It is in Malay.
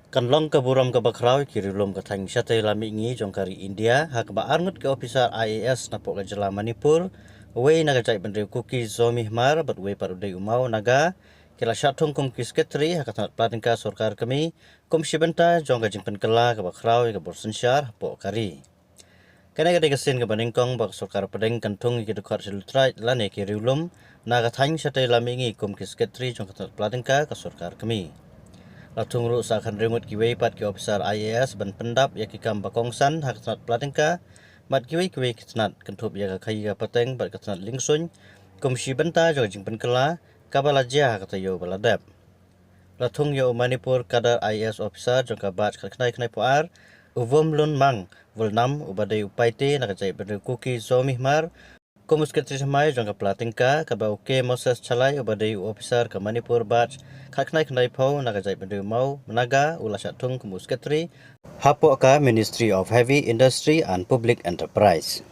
Kan long ke buram ke bakrau ki Riewlum ke Thaiñ Shatei la Mihngi jongkari India hak ba Ngut ke officer IAS na pok ke jela Manipur wei naga jai bendri kuki zomi mar bat wei parudai umau naga kila Thung kum ki sekretari hak tanat platinka Sorkar Kmie kum shibenta jongka jingpen kela ke bakrau ke borsensyar pok kari. Kena ke degasin ke baningkong bak Sorkar pedeng kan Thung ki dekat silutrai lane ki Riewlum naga Thaiñ Shatei la Mihngi kum ki sekretari jongka tanat platinka ke Sorkar Kmie. Thung ru sakan remote kiwei pat ki officer IAS ban pendap ya ki kam bakongsan hak tanat platinka mat kiwei kitnat kentup ya ka kai ka pateng bat kitnat lingsun komisi benta jo jingpen kela kabala ja hak tayo baladap. Thung yo Manipur kadar IAS officer jo ka bat knai puar uvom lun mang volnam ubadai upaite nak jai ber kuki zomi mar Komus ketris mai jangka platingka kaba oke Moses chalai obadai officer ke Manipur batch knai pau naga jai bendu mau menaga ulasat Thung komus ketri hapok ka Ministry of Heavy Industry and Public Enterprise.